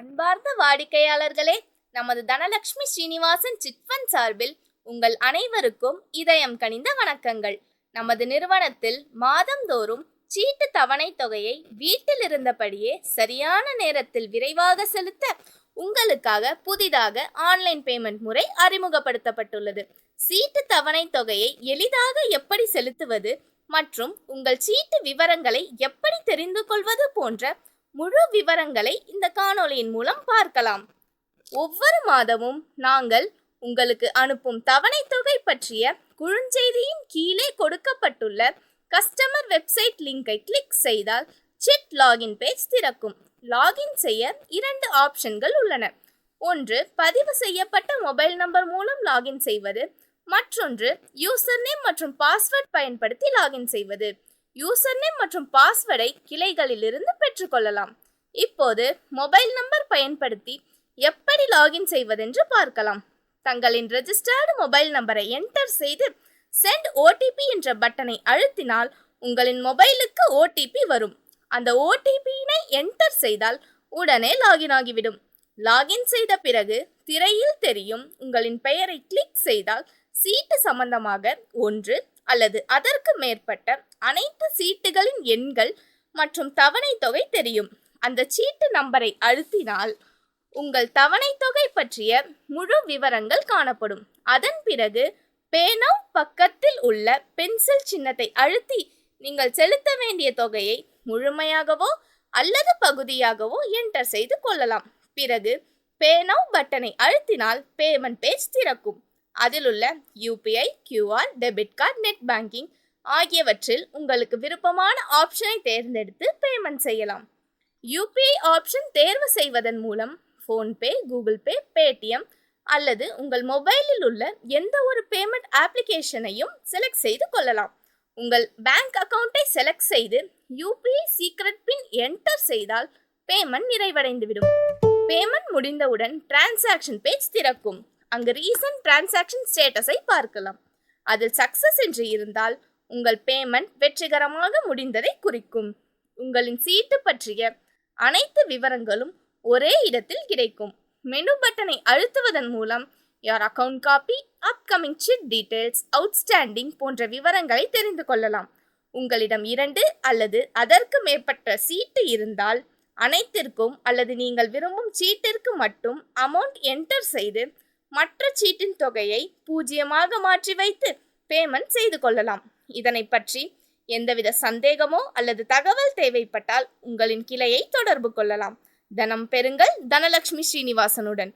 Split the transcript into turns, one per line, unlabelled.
அன்பார்ந்த வாடிக்கையாளர்களே, நமது தனலட்சுமி ஸ்ரீனிவாசன் சிட்ஃபண்ட் சார்பில் உங்கள் அனைவருக்கும் இதயம் கனிந்த வணக்கங்கள். நமது நிறுவனத்தில் மாதந்தோறும் சீட்டு தவணை தொகையை வீட்டில் இருந்தபடியே சரியான நேரத்தில் விரைவாக செலுத்த உங்களுக்காக புதிதாக ஆன்லைன் பேமெண்ட் முறை அறிமுகப்படுத்தப்பட்டுள்ளது. சீட்டு தவணை தொகையை எளிதாக எப்படி செலுத்துவது மற்றும் உங்கள் சீட்டு விவரங்களை எப்படி தெரிந்து கொள்வது போன்ற முழு விவரங்களை இந்த காணொளியின் மூலம் பார்க்கலாம். ஒவ்வொரு மாதமும் நாங்கள் உங்களுக்கு அனுப்பும் தவணை தொகை பற்றிய குறுஞ்செய்தியின் கீழே கொடுக்கப்பட்டுள்ள கஸ்டமர் வெப்சைட் லிங்கை கிளிக் செய்தால் சிட் லாகின் பேஜ் திறக்கும். லாகின் செய்ய 2 ஆப்ஷன்கள் உள்ளன. ஒன்று பதிவு செய்யப்பட்ட மொபைல் நம்பர் மூலம் லாகின் செய்வது, மற்றொன்று யூசர் நேம் மற்றும் பாஸ்வேர்ட் பயன்படுத்தி லாகின் செய்வது. யூசர் நேம் மற்றும் பாஸ்வேர்டை கிளைகளிலிருந்து பெற்றுக்கொள்ளலாம். இப்போது மொபைல் நம்பர் பயன்படுத்தி எப்படி லாகின் செய்வதென்று பார்க்கலாம். தங்களின் ரெஜிஸ்டர்டு மொபைல் நம்பரை என்டர் செய்து சென்ட் ஓடிபி என்ற பட்டனை அழுத்தினால் உங்களின் மொபைலுக்கு ஓடிபி வரும். அந்த ஓடிபியினை என்டர் செய்தால் உடனே லாகின் ஆகிவிடும். லாகின் செய்த பிறகு திரையில் தெரியும் உங்களின் பெயரை கிளிக் செய்தால் சீட்டு சம்பந்தமாக 1 அல்லது அதற்கு மேற்பட்ட அனைத்து சீட்டுகளின் எண்கள் மற்றும் தவணை தொகை தெரியும். அந்த சீட்டு நம்பரை அழுத்தினால் உங்கள் தவணை தொகை பற்றிய முழு விவரங்கள் காணப்படும். அதன் பிறகு பே நவ் பக்கத்தில் உள்ள பென்சில் சின்னத்தை அழுத்தி நீங்கள் செலுத்த வேண்டிய தொகையை முழுமையாகவோ அல்லது பகுதியாகவோ என்டர் செய்து கொள்ளலாம். பிறகு பே நவ் பட்டனை அழுத்தினால் பேமெண்ட் பேஜ் திறக்கும். அதில் உள்ள UPI, QR, debit card, net banking ஆகியவற்றில் உங்களுக்கு விருப்பமான ஆப்ஷனை தேர்ந்தெடுத்து பேமெண்ட் செய்யலாம். யூபிஐ ஆப்ஷன் தேர்வு செய்வதன் மூலம் ஃபோன்பே, கூகுள் பே, பேடிஎம் அல்லது உங்கள் மொபைலில் உள்ள எந்த ஒரு பேமெண்ட் அப்ளிகேஷனையும் செலக்ட் செய்து கொள்ளலாம். உங்கள் பேங்க் அக்கவுண்டை செலக்ட் செய்து யூபிஐ சீக்ரெட் பின் என்டர் செய்தால் பேமெண்ட் நிறைவடைந்துவிடும். பேமெண்ட் முடிந்தவுடன் டிரான்சாக்ஷன் பேஜ் திறக்கும். அங்கு ரீசன்ட் டிரான்சாக்ஷன் ஸ்டேட்டஸை பார்க்கலாம். அதில் சக்சஸ் என்று இருந்தால் உங்கள் பேமெண்ட் வெற்றிகரமாக முடிந்ததை குறிக்கும். உங்களின் சீட்டு பற்றிய அனைத்து விவரங்களும் ஒரே இடத்தில் கிடைக்கும். மெனு பட்டனை அழுத்துவதன் மூலம் your account copy, upcoming chit details, outstanding போன்ற விவரங்களை தெரிந்து கொள்ளலாம். உங்களிடம் 2 அல்லது அதற்கு மேற்பட்ட சீட்டு இருந்தால் அனைத்திற்கும் அல்லது நீங்கள் விரும்பும் சீட்டிற்கு மட்டும் அமௌண்ட் என்டர் செய்து மற்ற சீட்டின் தொகையை 0 மாற்றி வைத்து பேமெண்ட் செய்து கொள்ளலாம். இதனை பற்றி எந்தவித சந்தேகமோ அல்லது தகவல் தேவைப்பட்டால் உங்களின் கிளையை தொடர்பு கொள்ளலாம். தனம் பெறுங்கள் தனலட்சுமி ஸ்ரீனிவாசனுடன்.